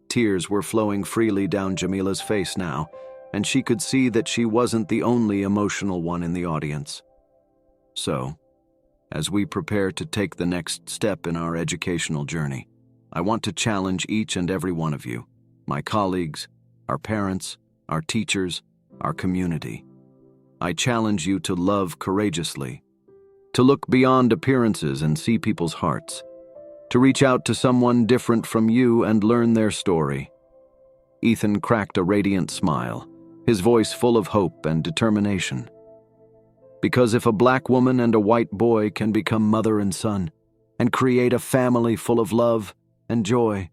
Speaker 1: Tears were flowing freely down Jamila's face now, and she could see that she wasn't the only emotional one in the audience. So, as we prepare to take the next step in our educational journey, I want to challenge each and every one of you, my colleagues, our parents, our teachers, our community. I challenge you to love courageously, to look beyond appearances and see people's hearts, to reach out to someone different from you and learn their story. Ethan cracked a radiant smile, his voice full of hope and determination. Because if a black woman and a white boy can become mother and son and create a family full of love and joy,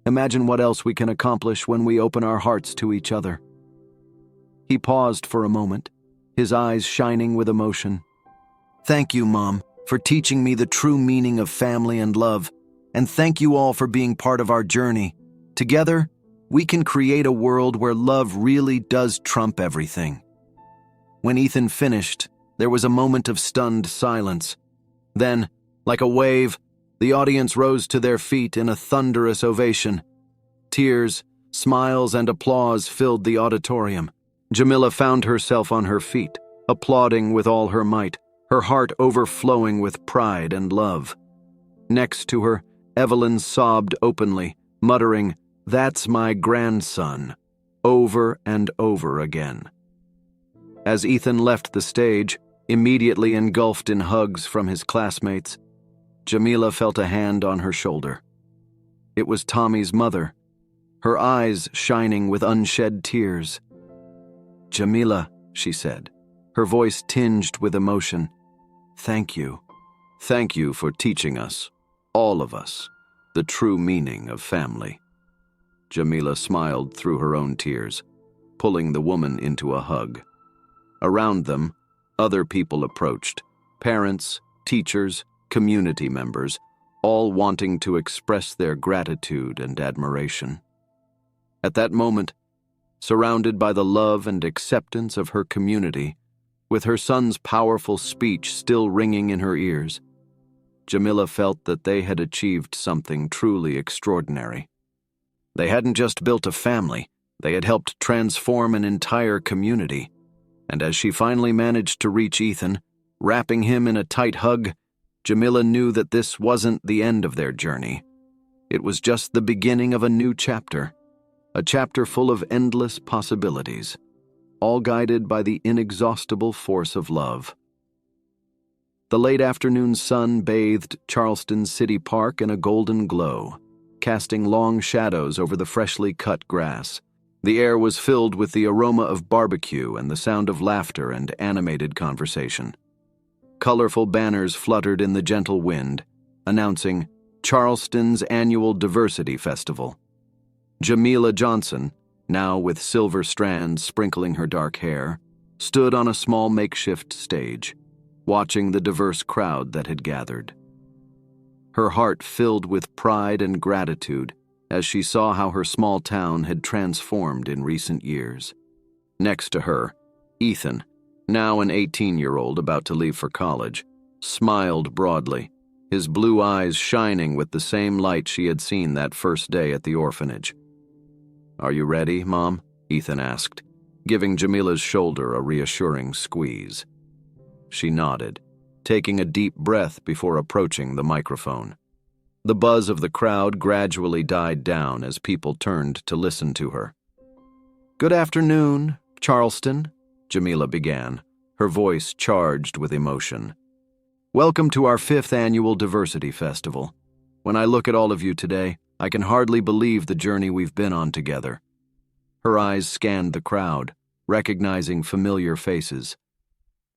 Speaker 1: imagine what else we can accomplish when we open our hearts to each other. He paused for a moment, his eyes shining with emotion. Thank you, Mom, for teaching me the true meaning of family and love, and thank you all for being part of our journey. Together, we can create a world where love really does trump everything. When Ethan finished, there was a moment of stunned silence. Then, like a wave, the audience rose to their feet in a thunderous ovation. Tears, smiles, and applause filled the auditorium. Jamila found herself on her feet, applauding with all her might, her heart overflowing with pride and love. Next to her, Evelyn sobbed openly, muttering, "That's my grandson," over and over again. As Ethan left the stage, immediately engulfed in hugs from his classmates, Jamila felt a hand on her shoulder. It was Tommy's mother, her eyes shining with unshed tears. "Jamila," she said, her voice tinged with emotion, "Thank you. Thank you for teaching us, all of us, the true meaning of family." Jamila smiled through her own tears, pulling the woman into a hug. Around them, other people approached, parents, teachers, community members, all wanting to express their gratitude and admiration. At that moment, surrounded by the love and acceptance of her community, with her son's powerful speech still ringing in her ears, Jamila felt that they had achieved something truly extraordinary. They hadn't just built a family, they had helped transform an entire community. And as she finally managed to reach Ethan, wrapping him in a tight hug, Jamila knew that this wasn't the end of their journey. It was just the beginning of a new chapter, a chapter full of endless possibilities, all guided by the inexhaustible force of love. The late afternoon sun bathed Charleston City Park in a golden glow, casting long shadows over the freshly cut grass. The air was filled with the aroma of barbecue and the sound of laughter and animated conversation. Colorful banners fluttered in the gentle wind, announcing Charleston's annual Diversity Festival. Jamila Johnson, now with silver strands sprinkling her dark hair, stood on a small makeshift stage, watching the diverse crowd that had gathered. Her heart filled with pride and gratitude as she saw how her small town had transformed in recent years. Next to her, Ethan, now an 18-year-old about to leave for college, smiled broadly, his blue eyes shining with the same light she had seen that first day at the orphanage. "Are you ready, Mom?" Ethan asked, giving Jamila's shoulder a reassuring squeeze. She nodded, taking a deep breath before approaching the microphone. The buzz of the crowd gradually died down as people turned to listen to her. "Good afternoon, Charleston," Jamila began, her voice charged with emotion. "Welcome to our 5th annual Diversity Festival. When I look at all of you today, I can hardly believe the journey we've been on together." Her eyes scanned the crowd, recognizing familiar faces.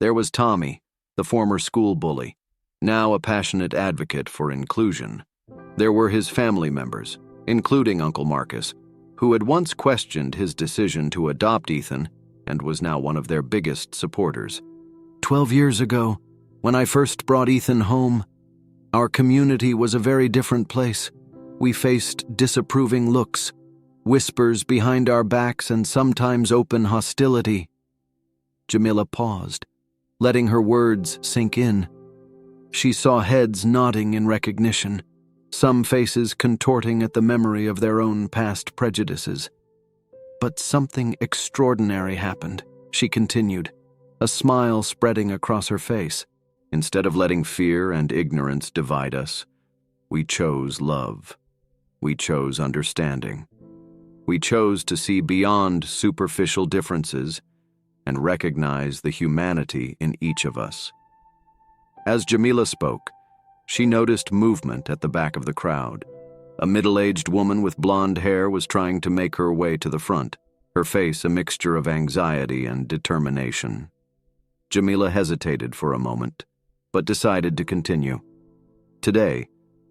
Speaker 1: There was Tommy, the former school bully, now a passionate advocate for inclusion. There were his family members, including Uncle Marcus, who had once questioned his decision to adopt Ethan and was now one of their biggest supporters. 12 years ago, When I first brought Ethan home, our community was a very different place. We faced disapproving looks, whispers behind our backs, and sometimes open hostility. Jamila paused, letting her words sink in. She saw heads nodding in recognition, some faces contorting at the memory of their own past prejudices. But something extraordinary happened, she continued, a smile spreading across her face. Instead of letting fear and ignorance divide us, we chose love. We chose understanding. We chose to see beyond superficial differences and recognize the humanity in each of us. As Jamila spoke, she noticed movement at the back of the crowd. A middle-aged woman with blonde hair was trying to make her way to the front, her face a mixture of anxiety and determination. Jamila hesitated for a moment, but decided to continue. Today,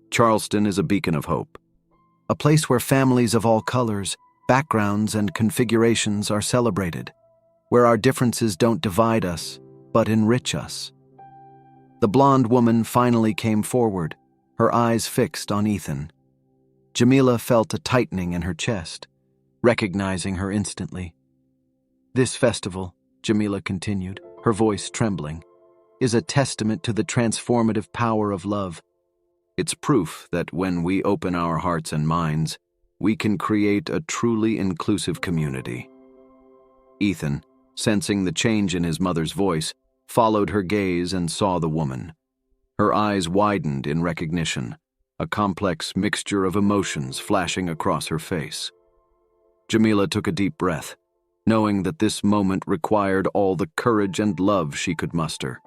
Speaker 1: Charleston is a beacon of hope, a place where families of all colors, backgrounds, and configurations are celebrated, where our differences don't divide us, but enrich us. The blonde woman finally came forward, her eyes fixed on Ethan. Jamila felt a tightening in her chest, recognizing her instantly. This festival, Jamila continued, her voice trembling, is a testament to the transformative power of love. It's proof that when we open our hearts and minds, we can create a truly inclusive community. Ethan, sensing the change in his mother's voice, followed her gaze and saw the woman. Her eyes widened in recognition, a complex mixture of emotions flashing across her face. Jamila took a deep breath, knowing that this moment required all the courage and love she could muster.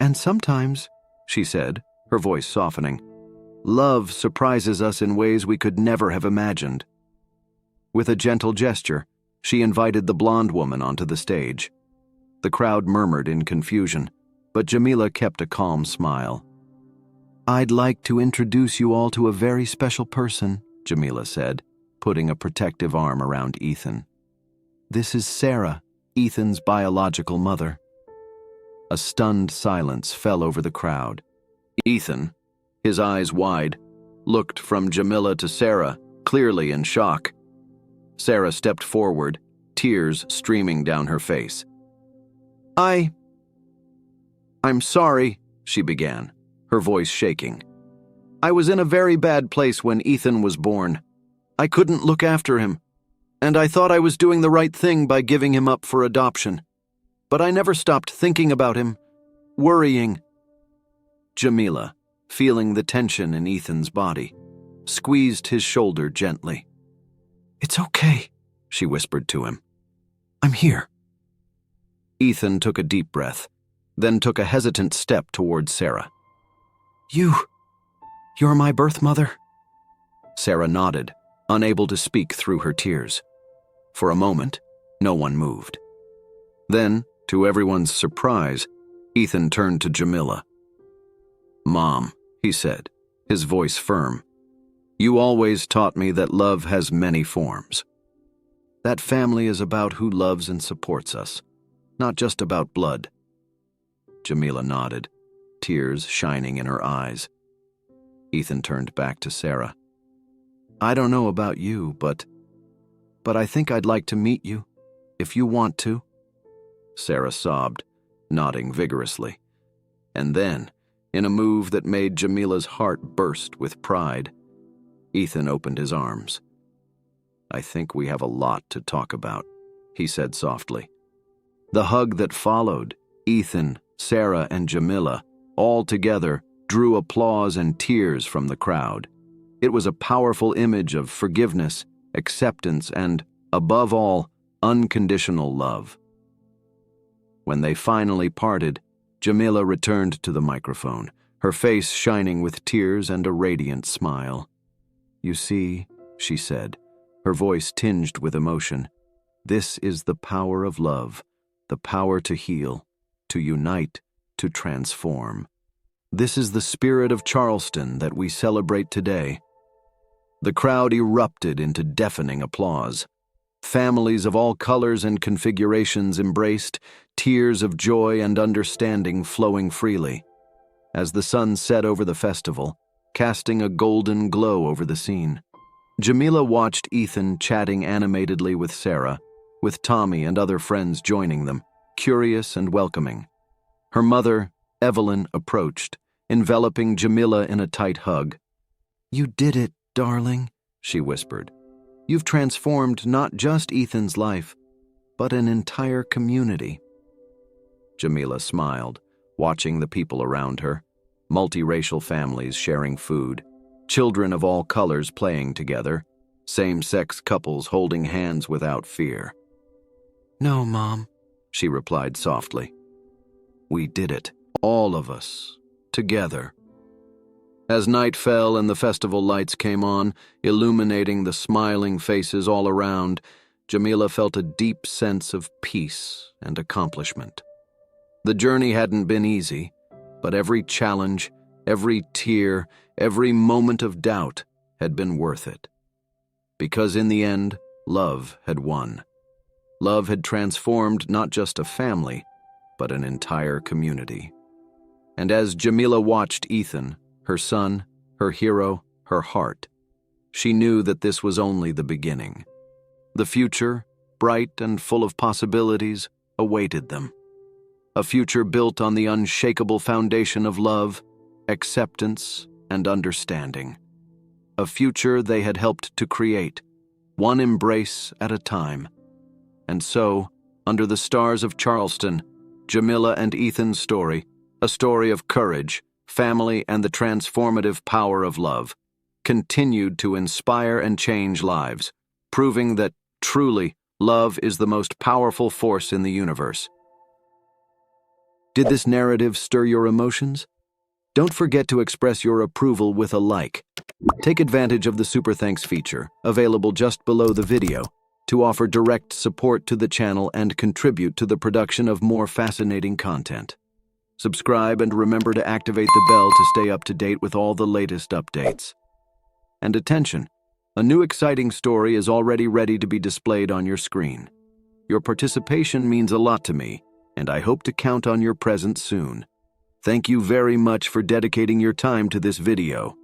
Speaker 1: And sometimes, she said, her voice softening, love surprises us in ways we could never have imagined. With a gentle gesture, she invited the blonde woman onto the stage. The crowd murmured in confusion, but Jamila kept a calm smile. I'd like to introduce you all to a very special person, Jamila said, putting a protective arm around Ethan. This is Sarah, Ethan's biological mother. A stunned silence fell over the crowd. Ethan, his eyes wide, looked from Jamila to Sarah, clearly in shock. Sarah stepped forward, tears streaming down her face. I'm sorry, she began, her voice shaking. I was in a very bad place when Ethan was born. I couldn't look after him, and I thought I was doing the right thing by giving him up for adoption. But I never stopped thinking about him, worrying. Jamila, feeling the tension in Ethan's body, squeezed his shoulder gently. It's okay, she whispered to him. I'm here. Ethan took a deep breath, then took a hesitant step towards Sarah. You're my birth mother? Sarah nodded, unable to speak through her tears. For a moment, no one moved. Then, to everyone's surprise, Ethan turned to Jamila. Mom, he said, his voice firm, you always taught me that love has many forms. That family is about who loves and supports us, not just about blood. Jamila nodded, tears shining in her eyes. Ethan turned back to Sarah. I don't know about you, but I think I'd like to meet you, if you want to. Sarah sobbed, nodding vigorously. And then, in a move that made Jamila's heart burst with pride, Ethan opened his arms. I think we have a lot to talk about, he said softly. The hug that followed, Ethan, Sarah, and Jamila, all together, drew applause and tears from the crowd. It was a powerful image of forgiveness, acceptance, and, above all, unconditional love. When they finally parted, Jamila returned to the microphone, her face shining with tears and a radiant smile. You see, she said, her voice tinged with emotion, this is the power of love, the power to heal, to unite, to transform. This is the spirit of Charleston that we celebrate today. The crowd erupted into deafening applause. Families of all colors and configurations embraced, tears of joy and understanding flowing freely. as the sun set over the festival, casting a golden glow over the scene. Jamila watched Ethan chatting animatedly with Sarah, with Tommy and other friends joining them, curious and welcoming. Her mother, Evelyn, approached, enveloping Jamila in a tight hug. "You did it, darling," she whispered. "You've transformed not just Ethan's life, but an entire community." Jamila smiled, watching the people around her, multiracial families sharing food, children of all colors playing together, same-sex couples holding hands without fear. "No, Mom," she replied softly. "We did it, all of us, together." As night fell and the festival lights came on, illuminating the smiling faces all around, Jamila felt a deep sense of peace and accomplishment. The journey hadn't been easy, but every challenge, every tear, every moment of doubt had been worth it. Because in the end, love had won. Love had transformed not just a family, but an entire community. And as Jamila watched Ethan, her son, her hero, her heart, she knew that this was only the beginning. The future, bright and full of possibilities, awaited them. A future built on the unshakable foundation of love, acceptance, and understanding. A future they had helped to create, one embrace at a time. And so, under the stars of Charleston, Jamila and Ethan's story, a story of courage, family, and the transformative power of love, continued to inspire and change lives, proving that, truly, love is the most powerful force in the universe. Did this narrative stir your emotions? Don't forget to express your approval with a like. Take advantage of the Super Thanks feature, available just below the video, to offer direct support to the channel and contribute to the production of more fascinating content. Subscribe and remember to activate the bell to stay up to date with all the latest updates. And attention, a new exciting story is already ready to be displayed on your screen. Your participation means a lot to me, and I hope to count on your presence soon. Thank you very much for dedicating your time to this video.